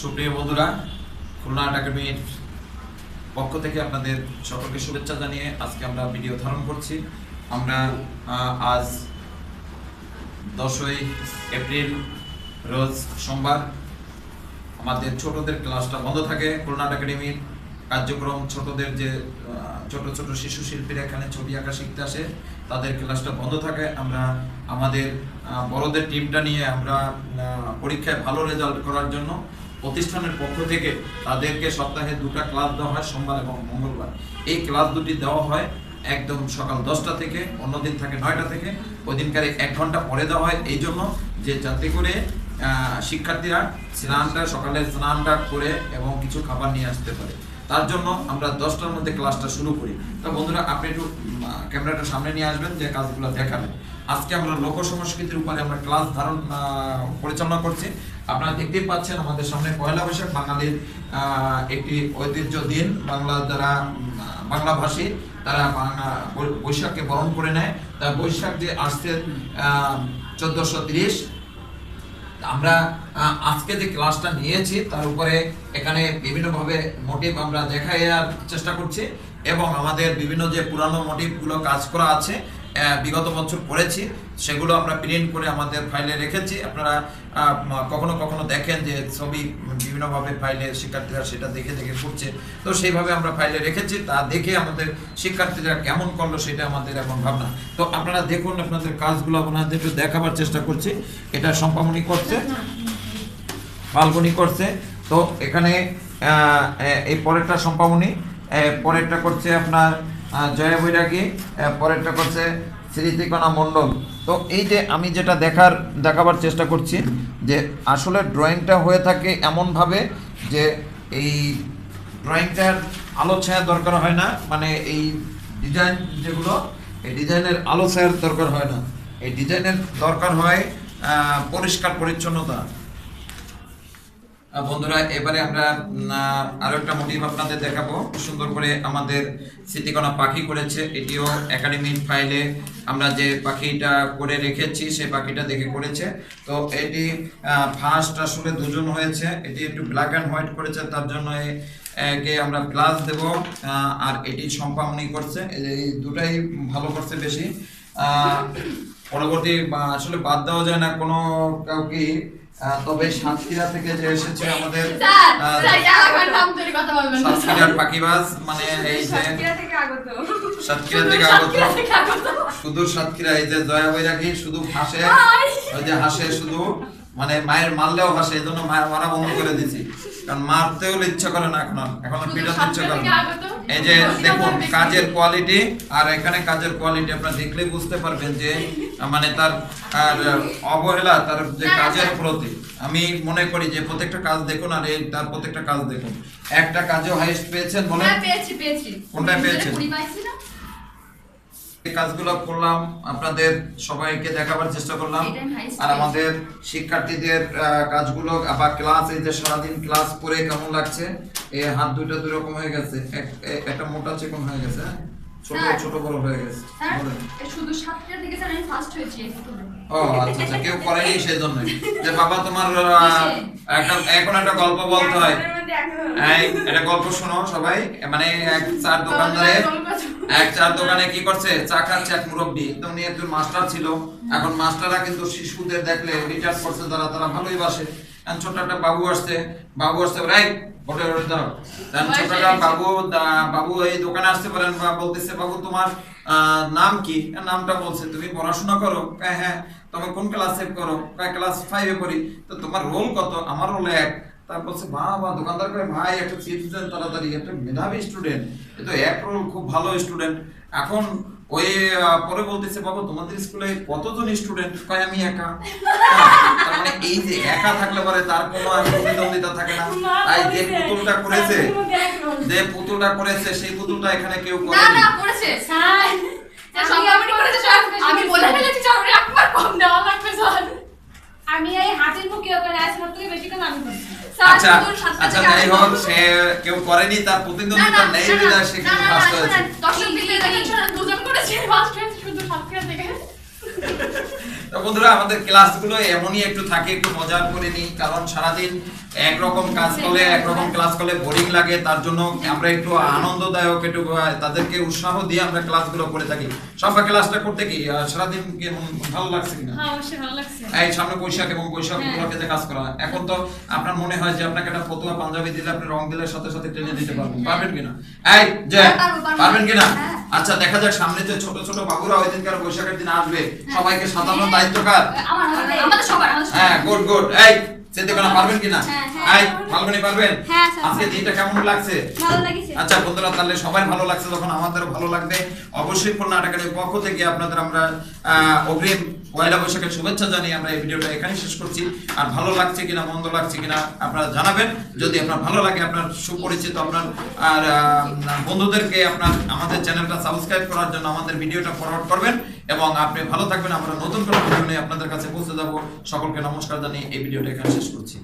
সুপ্রিয় বন্ধুরা, খুলনা একাডেমির পক্ষ থেকে আপনাদের সকলকে শুভেচ্ছা জানিয়ে আজকে আমরা ভিডিও ধারণ করছি। আমরা আজ 10ই এপ্রিল রোজ সোমবার। আমাদের ছোটদের ক্লাসটা বন্ধ থাকে। খুলনা একাডেমির কার্যক্রম ছোটদের যে ছোট ছোট শিশু শিল্পীরা এখানে ছবি আঁকা শিখতে আসে, তাদের ক্লাসটা বন্ধ থাকে। আমরা আমাদের বড়দের টিমটা নিয়ে আমরা পরীক্ষায় ভালো রেজাল্ট করার জন্য প্রতিষ্ঠানের পক্ষ থেকে তাদেরকে সপ্তাহে 2টা ক্লাস দেওয়া হয়, সোমবার এবং মঙ্গলবার। এই ক্লাস দুটি দেওয়া হয় একদম সকাল 10টা থেকে, অন্যদিন থাকে 9টা থেকে। ওই দিনকারে 1 ঘন্টা পরে দেওয়া হয়, এই জন্য যে যাতে করে শিক্ষার্থীরা সকালে স্নানটা করে এবং কিছু খাবার নিয়ে আসতে পারে। তার জন্য আমরা 10টার মধ্যে ক্লাসটা শুরু করি। তো বন্ধুরা, আপনি একটু ক্যামেরাটা সামনে নিয়ে আসবেন, যে কাজগুলো দেখাবেন। আজকে আমরা লোক সংস্কৃতির উপরে আমরা ক্লাস পরিচালনা করছি। আপনারা দেখতেই পাচ্ছেন আমাদের সামনে পয়লা বৈশাখ, বাঙালির একটি ঐতিহ্য দিন। যারা বাংলাভাষী তারা বৈশাখকে বরণ করে নেয়। তা বৈশাখ যে আসছে 1430, আমরা আজকে যে ক্লাসটা নিয়েছি তার উপরে এখানে বিভিন্নভাবে মোটিভ আমরা দেখার চেষ্টা করছি, এবং আমাদের বিভিন্ন যে পুরানো মোটিভগুলো কাজ করা আছে বিগত বছর করেছি, সেগুলো আমরা প্রিন্ট করে আমাদের ফাইলে রেখেছি। আপনারা কখনো কখনো দেখেন যে ছবি বিভিন্নভাবে ফাইলে শিক্ষার্থীরা সেটা দেখে দেখে করছে, তো সেইভাবে আমরা ফাইলে রেখেছি। তা দেখে আমাদের শিক্ষার্থীরা কেমন করলো সেটা আমাদের এখন ভাবনা। তো আপনারা দেখুন, আপনাদের কাজগুলো আপনাদের একটু দেখাবার চেষ্টা করছি। এটা সম্পাদনী করছে, ফাল্গুনি করছে। তো এখানে এই পরেরটা সম্পাদনী, পরেরটা করছে আপনার জয়া বৈরাগী, পরেরটা করছে স্মৃতিকণা মণ্ডল। তো এই যে আমি যেটা দেখাবার চেষ্টা করছি, যে আসলে ড্রয়িংটা হয়ে থাকে এমনভাবে যে এই ড্রয়িংটার আলো ছায়া দরকার হয় না, মানে এই ডিজাইন যেগুলো, এই ডিজাইনের আলো ছায়ার দরকার হয় না, এই ডিজাইনের দরকার হয় পরিষ্কার পরিচ্ছন্নতা। বন্ধুরা, এবারে আমরা আরো একটা মোটিভ আপনাদের দেখাবো। সুন্দর করে আমাদের স্মৃতিকণা পাখি করেছে, এটিও একাডেমিক ফাইলে আমরা যে পাখিটা করে রেখেছি সেই পাখিটা দেখে করেছে। তো এটি ফার্স্ট আসলে 2জন হয়েছে, এটি একটু ব্ল্যাক অ্যান্ড হোয়াইট করেছে, তার জন্য একে আমরা প্লাস দেব। আর এটি সম্পাদনী করছে, এই দুটাই ভালো করছে বেশি। পরবর্তী আসলে বাদ দেওয়া যায় না কোনো কাউকে। তবে সাতক্ষীরা থেকে যে এসেছে আমাদের সাতক্ষীরার পাখিবাজ, মানে এই যে সাতক্ষীরা থেকে আগত, শুধু সাতক্ষীরা, এই যে জয়া বৈরাগী শুধু হাসে, ওই যে হাসে শুধু, মানে মায়ের মারলেও হাসে, এই জন্য মায়ের মারা বন্ধ করে দিয়েছি, কারণ মারতেও ইচ্ছা করে না, এখন পিটাতে ইচ্ছা করে না। এই যে দেখুন কাজের কোয়ালিটি, আর এখানে কাজের কোয়ালিটি আপনারা দেখলেই বুঝতে পারবেন যে মানে তার অবহেলা, তার যে কাজের প্রতি। আমি মনে করি যে প্রত্যেকটা কাজ দেখুন, আর এই তার প্রত্যেকটা কাজ দেখুন। একটা কাজেও হাইস্ট পেয়েছেন, বলেন কোনটা পেয়েছেন? এই কাজগুলো করলাম, আপনাদের সবাইকে দেখাবার চেষ্টা করলাম। আর আমাদের শিক্ষার্থীদের কাজগুলো আবার ক্লাস, এই যে সারাদিন ক্লাস করে কেমন লাগছে, এই হাত দুইটা দুই রকম হয়ে গেছে, একটা মোটা চিকন হয়ে গেছে, ছোট ছোট বড় হয়ে গেছে। শুধু সাতক্ষীরা থেকে স্যার আমি ফার্স্ট হয়েছি। ও আচ্ছা আচ্ছা, কেউ করেনি সেই জন্য। যে বাবা তোমার এখন একটা গল্প বলতে হয়, একটা গল্প শোনো সবাই। মানে এক চার দোকানে কি করছে, চা খাচ্ছে এক মুরব্বী, তো উনি একজন মাস্টার ছিল। এখন মাস্টাররা কিন্তু শিশুদের দেখলে রিচার্জ করছে, তারা ভালোই বাসে। ছোট একটা বাবু আসছে রাইট বাবু এই দোকানে আসতে পারেন, বলতেছে বাবু তোমার নাম কি? নামটা বলছে, তুমি পড়াশোনা করো? হ্যাঁ। তুমি কোন ক্লাসে করো? ক্লাস 5-এ পড়ি। তো তোমার রোল কত? আমার রোল 1। তার বলছে বাবা, দোকানদার করে ভাই একটা চিপস দেন তাড়াতাড়ি, একটা মেধাবী স্টুডেন্ট, এ তো 1 রোল, খুব ভালো স্টুডেন্ট। এখন ওই পরে বলতেছে বাবা তোমাদের স্কুলে কতজন স্টুডেন্ট? কয় আমি একা। তার মানে এই যে একা থাকলে পরে তার কোনো প্রতিদ্বন্দ্বিতা থাকে না। তাই যে পুতুলটা করেছে সেই পুতুলটা এখানে কেউ করেনি। না করেছে স্যার, আমি বলে ফেলেছি স্যার, একবার কম দেওয়া লাগবে স্যার। আমি এই হাতের মুখে ওখানে আসলে থেকে বেশি কাজ আমি করছি। আচ্ছা যাই হোক, সে কেউ করেনি, তার প্রতিদ্বন্দ্বিতা নেই বিধায় সে কিন্তু ফার্স্ট হয়েছে। দর্শক দিকে দেখেন, দুজন করেছে, ফার্স্ট হয়েছে শুধু সাতক্ষীরা থেকে। তো বন্ধুরা, আমাদের ক্লাসগুলো এমনই একটু থাকে, একটু মজা করে নিই, কারণ সারাদিন একরকম কাজ করলে একরকম ক্লাস করলে বোরিং লাগে, তার জন্য আমরা একটু আনন্দদায়ক একটু তাদেরকে উৎসাহ দিয়ে আমরা ক্লাসগুলো করে থাকি। সবাই ক্লাসটা করতে কি সারাদিন কেমন ভালো লাগছে কিনা? হ্যাঁ অবশ্যই ভালো লাগছে। এই সামনে বৈশাখ এবং বৈশাখ উপলক্ষে কাজ করা, এখন তো আপনার মনে হয় যে আপনাকে একটা ফতুয়া পাঞ্জাবি দিলে আপনি রং দিলে সাথে সাথে টেনে দিতে পারবেন, পারবেন কিনা? এই যে পারবেন কিনা? আচ্ছা দেখা যাক সামনে যে ছোট ছোট বাবুরা ওই দিনকার বৈশাখের দিন আসবে, সবাইকে সাজানোর দায়িত্ব কার? আমাদের সবার। হ্যাঁ গুড গুড। এই সেটা কোন পারবেন কিনা? এই ফাল্গুনি পারবেন? আজকে দিনটা কেমন লাগছে? ভালো লাগছে। আচ্ছা বন্ধুরা, তাহলে সবাই ভালো লাগছে যখন আমাদেরও ভালো লাগবে। অবশ্যই খুলনা একাডেমির পক্ষ থেকে আপনাদের আমরা অগ্রিম পয়লা বৈশাখের শুভেচ্ছা জানিয়ে আমরা এই ভিডিওটা এখানে শেষ করছি। আর ভালো লাগছে কিনা মন্দ লাগছে কিনা আপনারা জানাবেন। যদি আপনার ভালো লাগে, আপনার সুপরিচিত আপনার আর বন্ধুদেরকে আপনার আমাদের চ্যানেলটা সাবস্ক্রাইব করার জন্য আমাদের ভিডিওটা ফরওয়ার্ড করবেন। এবং আপনি ভালো থাকবেন। আমরা নতুন কোনো ভিডিও নিয়ে আপনাদের কাছে পৌঁছে যাব। সকলকে নমস্কার জানিয়ে এই ভিডিওটা এখানে শেষ করছি।